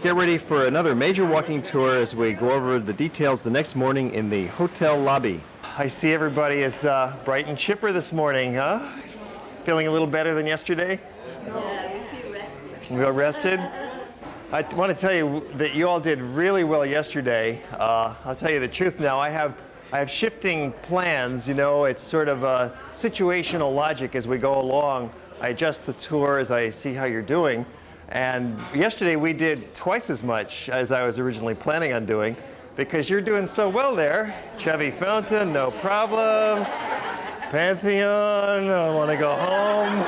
Get ready for another major walking tour as we go over the details the next morning in the hotel lobby. I see everybody is bright and chipper this morning, huh? Feeling a little better than yesterday? Yeah, we feel rested. You feel rested? I want to tell you that you all did really well yesterday. I'll tell you the truth now. I have shifting plans. You know, it's sort of a situational logic as we go along. I adjust the tour as I see how you're doing. And yesterday we did twice as much as I was originally planning on doing because you're doing so well there. Trevi Fountain, no problem. Pantheon, I want to go home.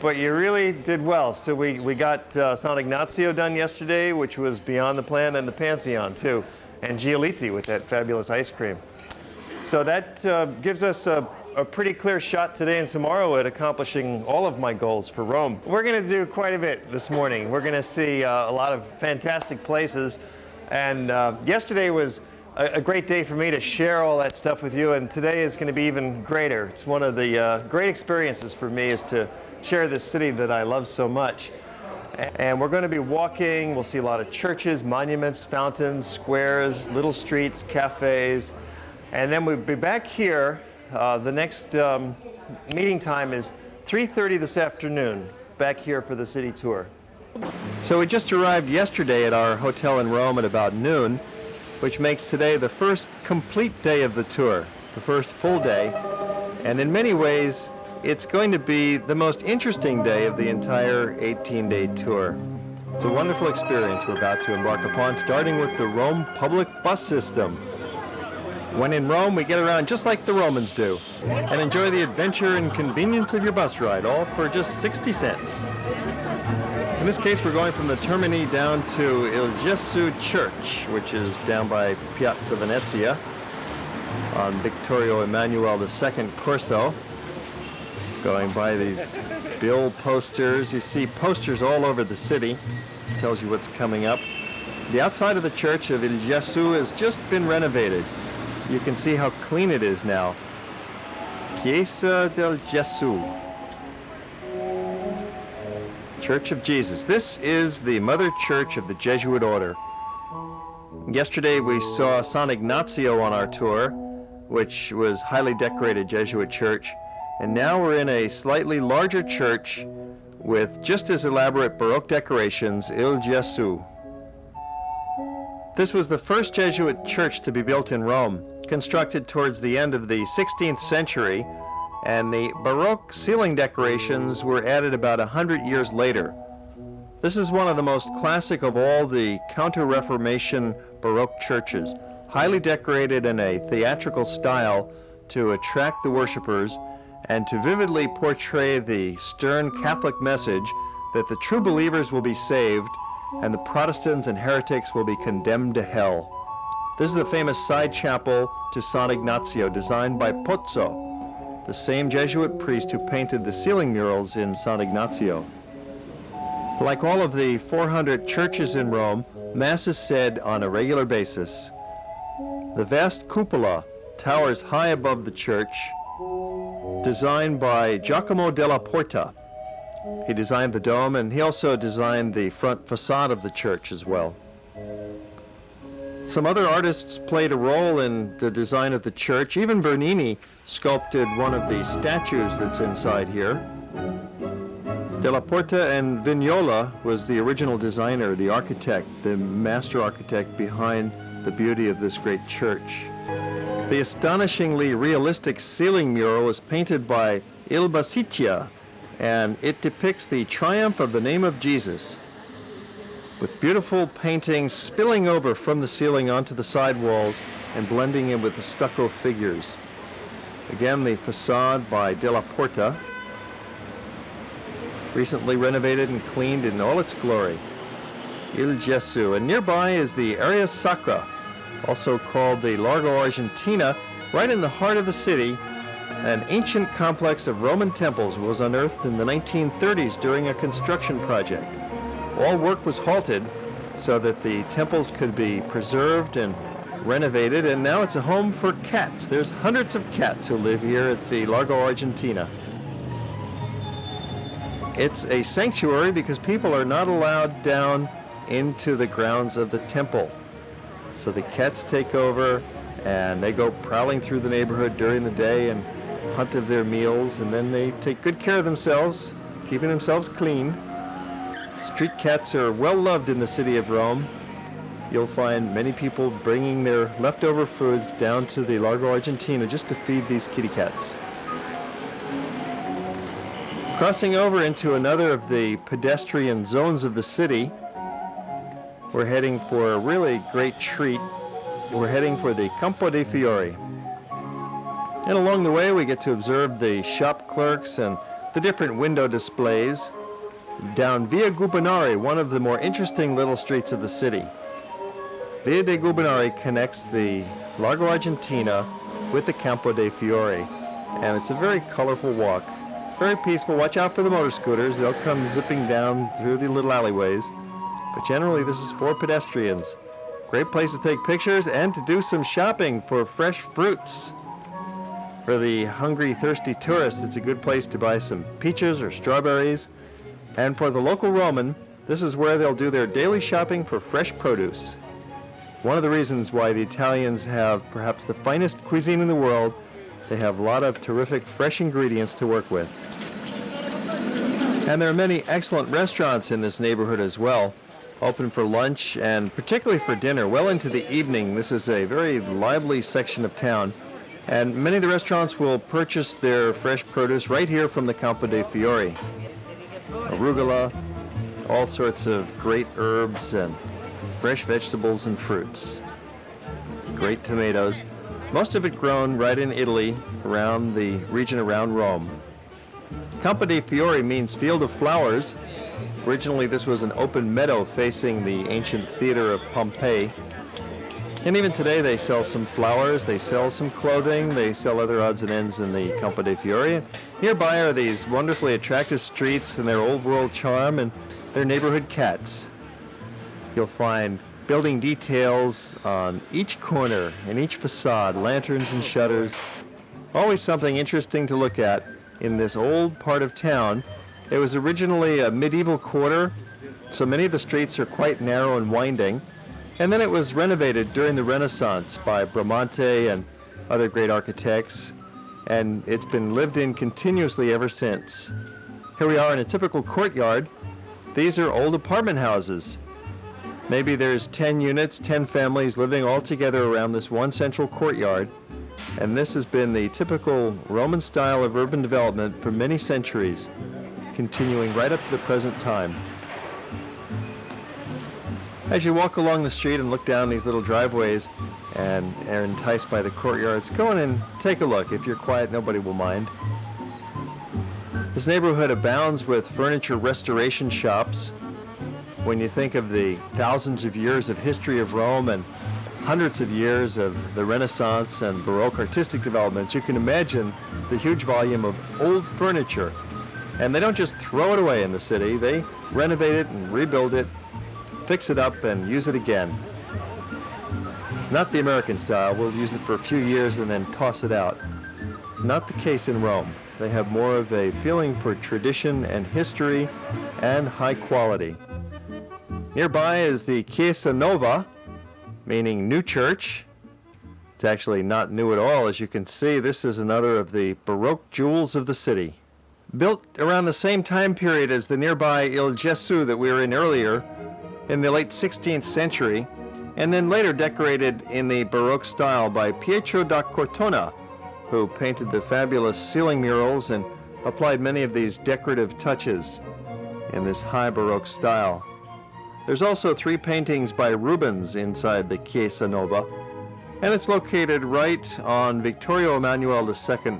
But you really did well. So we got San Ignazio done yesterday, which was beyond the plan, and the Pantheon too. And Giolitti with that fabulous ice cream. So that gives us a pretty clear shot today and tomorrow at accomplishing all of my goals for Rome. We're going to do quite a bit this morning. We're going to see a lot of fantastic places. And yesterday was a great day for me to share all that stuff with you, and today is going to be even greater. It's one of the great experiences for me is to share this city that I love so much. And we're going to be walking. We'll see a lot of churches, monuments, fountains, squares, little streets, cafes. And then we'll be back here. The next meeting time is 3:30 this afternoon, back here for the city tour. So we just arrived yesterday at our hotel in Rome at about noon, which makes today the first complete day of the tour, the first full day. And in many ways, it's going to be the most interesting day of the entire 18-day tour. It's a wonderful experience we're about to embark upon, starting with the Rome public bus system. When in Rome, we get around just like the Romans do and enjoy the adventure and convenience of your bus ride, all for just 60 cents. In this case, we're going from the Termini down to Il Gesù Church, which is down by Piazza Venezia on Vittorio Emanuele II Corso. Going by these bill posters. You see posters all over the city. Tells you what's coming up. The outside of the church of Il Gesù has just been renovated. So you can see how clean it is now. Chiesa del Gesù. Church of Jesus. This is the mother church of the Jesuit order. Yesterday we saw San Ignazio on our tour, which was highly decorated Jesuit church. And now we're in a slightly larger church with just as elaborate Baroque decorations, Il Gesù. This was the first Jesuit church to be built in Rome, constructed towards the end of the 16th century, and the Baroque ceiling decorations were added about 100 years later. This is one of the most classic of all the Counter-Reformation Baroque churches, highly decorated in a theatrical style to attract the worshipers and to vividly portray the stern Catholic message that the true believers will be saved and the Protestants and heretics will be condemned to hell. This is the famous side chapel to San Ignazio, designed by Pozzo, the same Jesuit priest who painted the ceiling murals in San Ignazio. Like all of the 400 churches in Rome, Mass is said on a regular basis. The vast cupola towers high above the church, designed by Giacomo della Porta. He designed the dome, and he also designed the front facade of the church as well. Some other artists played a role in the design of the church. Even Bernini sculpted one of the statues that's inside here. Della Porta and Vignola was the original designer, the architect, the master architect behind the beauty of this great church. The astonishingly realistic ceiling mural was painted by Il Basiccia, and it depicts the triumph of the name of Jesus, with beautiful paintings spilling over from the ceiling onto the side walls and blending in with the stucco figures. Again, the facade by Della Porta, recently renovated and cleaned in all its glory. Il Gesù. And nearby is the Area Sacra, also called the Largo Argentina, right in the heart of the city. An ancient complex of Roman temples was unearthed in the 1930s during a construction project. All work was halted so that the temples could be preserved and renovated, and now it's a home for cats. There's hundreds of cats who live here at the Largo Argentina. It's a sanctuary because people are not allowed down into the grounds of the temple. So the cats take over and they go prowling through the neighborhood during the day and hunt of their meals, and then they take good care of themselves, keeping themselves clean. Street cats are well loved in the city of Rome. You'll find many people bringing their leftover foods down to the Largo Argentina just to feed these kitty cats. Crossing over into another of the pedestrian zones of the city, we're heading for a really great treat. We're heading for the Campo dei Fiori. And along the way, we get to observe the shop clerks and the different window displays down Via Gubernari, one of the more interesting little streets of the city. Via dei Gubernari connects the Largo Argentina with the Campo dei Fiori, and it's a very colorful walk, very peaceful. Watch out for the motor scooters. They'll come zipping down through the little alleyways, but generally this is for pedestrians. Great place to take pictures and to do some shopping for fresh fruits. For the hungry, thirsty tourists, it's a good place to buy some peaches or strawberries. And for the local Roman, this is where they'll do their daily shopping for fresh produce. One of the reasons why the Italians have perhaps the finest cuisine in the world, they have a lot of terrific fresh ingredients to work with. And there are many excellent restaurants in this neighborhood as well, open for lunch and particularly for dinner. Well into the evening, this is a very lively section of town. And many of the restaurants will purchase their fresh produce right here from the Campo dei Fiori. Arugula, all sorts of great herbs and fresh vegetables and fruits. Great tomatoes. Most of it grown right in Italy, around the region around Rome. Campo dei Fiori means field of flowers. Originally this was an open meadow facing the ancient theater of Pompeii. And even today they sell some flowers, they sell some clothing, they sell other odds and ends in the Campo dei Fiori. Nearby are these wonderfully attractive streets and their old world charm and their neighborhood cats. You'll find building details on each corner and each facade, lanterns and shutters. Always something interesting to look at in this old part of town. It was originally a medieval quarter, so many of the streets are quite narrow and winding. And then it was renovated during the Renaissance by Bramante and other great architects, and it's been lived in continuously ever since. Here we are in a typical courtyard. These are old apartment houses. Maybe there's 10 units, 10 families living all together around this one central courtyard, and this has been the typical Roman style of urban development for many centuries, continuing right up to the present time. As you walk along the street and look down these little driveways and are enticed by the courtyards, go in and take a look. If you're quiet, nobody will mind. This neighborhood abounds with furniture restoration shops. When you think of the thousands of years of history of Rome and hundreds of years of the Renaissance and Baroque artistic developments, you can imagine the huge volume of old furniture. And they don't just throw it away in the city, they renovate it and rebuild it, fix it up and use it again. It's not the American style. We'll use it for a few years and then toss it out. It's not the case in Rome. They have more of a feeling for tradition and history and high quality. Nearby is the Chiesa Nova, meaning new church. It's actually not new at all. As you can see, this is another of the Baroque jewels of the city. Built around the same time period as the nearby Il Gesù that we were in earlier, in the late 16th century, and then later decorated in the Baroque style by Pietro da Cortona, who painted the fabulous ceiling murals and applied many of these decorative touches in this high Baroque style. There's also 3 paintings by Rubens inside the Chiesa Nova, and it's located right on Vittorio Emanuele II,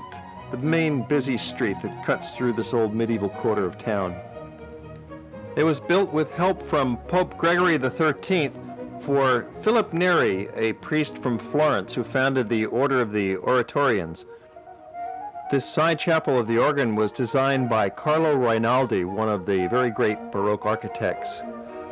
the main busy street that cuts through this old medieval quarter of town. It was built with help from Pope Gregory XIII for Philip Neri, a priest from Florence who founded the Order of the Oratorians. This side chapel of the organ was designed by Carlo Rinaldi, one of the very great Baroque architects.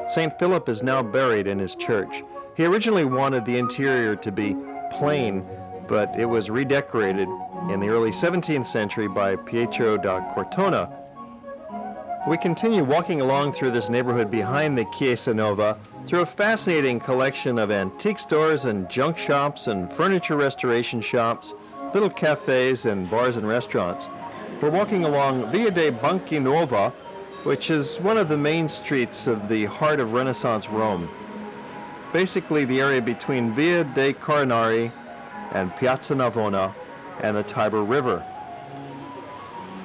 St. Philip is now buried in his church. He originally wanted the interior to be plain, but it was redecorated in the early 17th century by Pietro da Cortona. We continue walking along through this neighborhood behind the Chiesa Nova through a fascinating collection of antique stores and junk shops and furniture restoration shops, little cafes and bars and restaurants. We're walking along Via dei Banchi Nuova, which is one of the main streets of the heart of Renaissance Rome. Basically the area between Via dei Coronari and Piazza Navona and the Tiber River.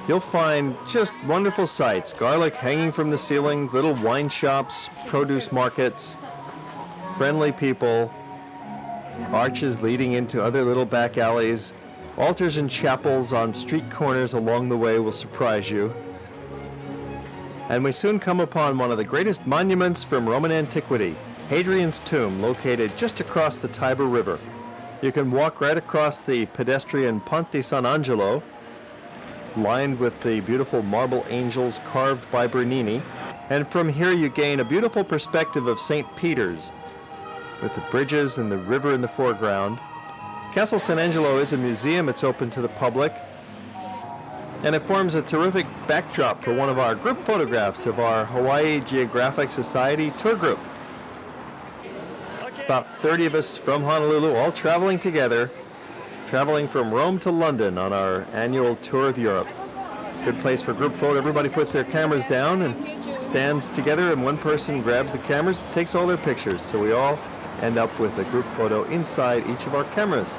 You'll find just wonderful sights, garlic hanging from the ceiling, little wine shops, produce markets, friendly people, arches leading into other little back alleys, altars and chapels on street corners along the way will surprise you. And we soon come upon one of the greatest monuments from Roman antiquity, Hadrian's tomb, located just across the Tiber River. You can walk right across the pedestrian Ponte San Angelo, lined with the beautiful marble angels carved by Bernini. And from here you gain a beautiful perspective of St. Peter's, with the bridges and the river in the foreground. Castle San Angelo is a museum. It's open to the public. And it forms a terrific backdrop for one of our group photographs of our Hawaii Geographic Society tour group. About 30 of us from Honolulu, all traveling together, traveling from Rome to London on our annual tour of Europe. Good place for group photo. Everybody puts their cameras down and stands together, and one person grabs the cameras, takes all their pictures. So we all end up with a group photo inside each of our cameras.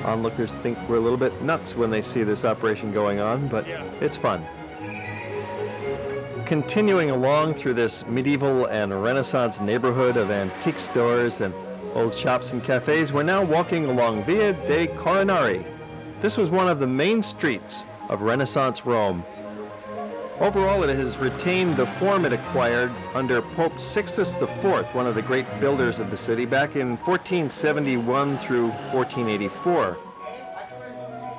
Onlookers think we're a little bit nuts when they see this operation going on, but it's fun. Continuing along through this medieval and Renaissance neighborhood of antique stores and old shops and cafes, we're now walking along Via dei Coronari. This was one of the main streets of Renaissance Rome. Overall, it has retained the form it acquired under Pope Sixtus IV, one of the great builders of the city, back in 1471 through 1484.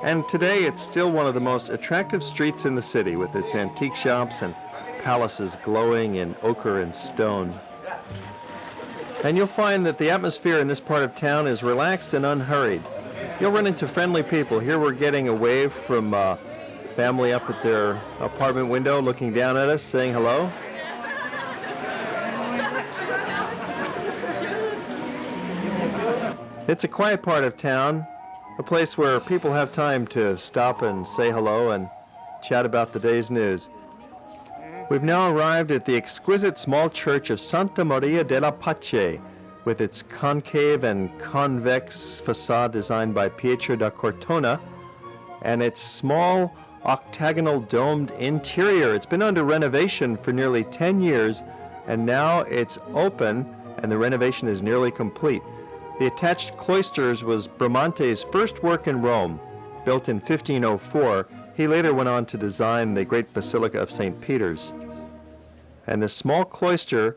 And today, it's still one of the most attractive streets in the city, with its antique shops and palaces glowing in ochre and stone. And you'll find that the atmosphere in this part of town is relaxed and unhurried. You'll run into friendly people. Here we're getting a wave from family up at their apartment window looking down at us, saying hello. It's a quiet part of town, a place where people have time to stop and say hello and chat about the day's news. We've now arrived at the exquisite small church of Santa Maria della Pace, with its concave and convex facade designed by Pietro da Cortona, and its small octagonal domed interior. It's been under renovation for nearly 10 years, and now it's open and the renovation is nearly complete. The attached cloisters was Bramante's first work in Rome, built in 1504. He later went on to design the great Basilica of St. Peter's. And this small cloister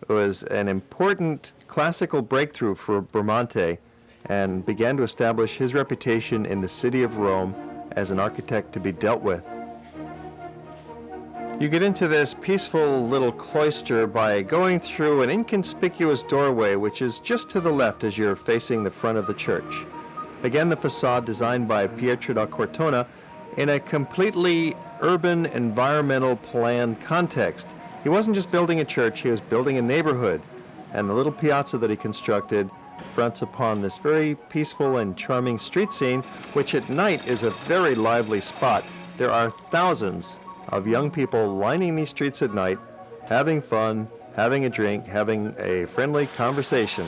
was an important classical breakthrough for Bramante and began to establish his reputation in the city of Rome as an architect to be dealt with. You get into this peaceful little cloister by going through an inconspicuous doorway, which is just to the left as you're facing the front of the church. Again, the facade designed by Pietro da Cortona in a completely urban environmental plan context. He wasn't just building a church, he was building a neighborhood. And the little piazza that he constructed fronts upon this very peaceful and charming street scene, which at night is a very lively spot. There are thousands of young people lining these streets at night, having fun, having a drink, having a friendly conversation.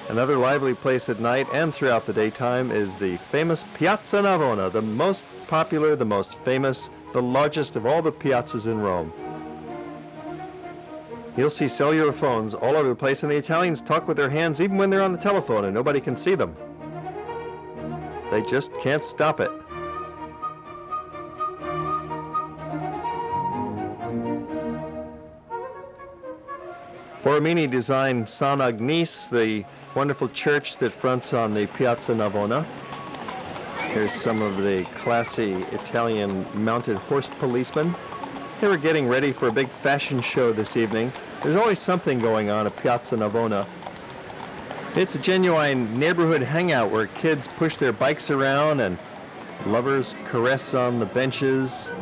Another lively place at night and throughout the daytime is the famous Piazza Navona, the most popular, the most famous, the largest of all the piazzas in Rome. You'll see cellular phones all over the place, and the Italians talk with their hands even when they're on the telephone and nobody can see them. They just can't stop it. Borromini designed San Agnes, the wonderful church that fronts on the Piazza Navona. Here's some of the classy Italian mounted horse policemen. They were getting ready for a big fashion show this evening. There's always something going on at Piazza Navona. It's a genuine neighborhood hangout where kids push their bikes around and lovers caress on the benches.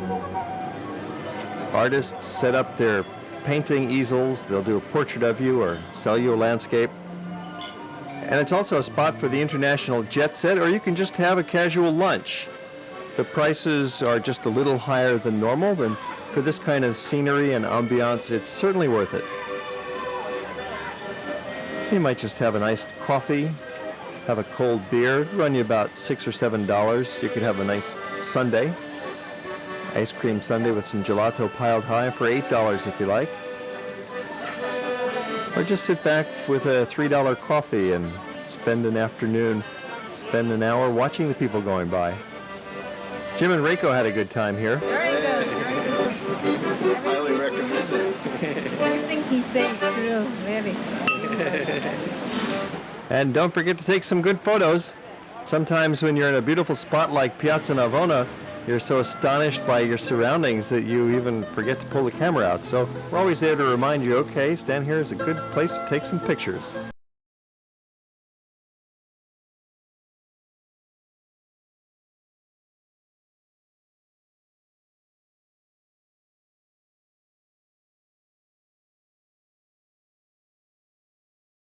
artists set up their painting easels. They'll do a portrait of you or sell you a landscape. And it's also a spot for the international jet set, or you can just have a casual lunch. The prices are just a little higher than normal, and for this kind of scenery and ambiance, it's certainly worth it. You might just have a nice coffee, have a cold beer, it'll run you about $6 or $7. You could have a nice sundae, ice cream sundae with some gelato piled high for $8 if you like. Or just sit back with a $3 coffee and spend an afternoon, spend an hour watching the people going by. Jim and Reiko had a good time here. Very good. Highly recommend it. Everything he said true, really. And don't forget to take some good photos. Sometimes when you're in a beautiful spot like Piazza Navona, you're so astonished by your surroundings that you even forget to pull the camera out. So we're always there to remind you, okay, stand here is a good place to take some pictures.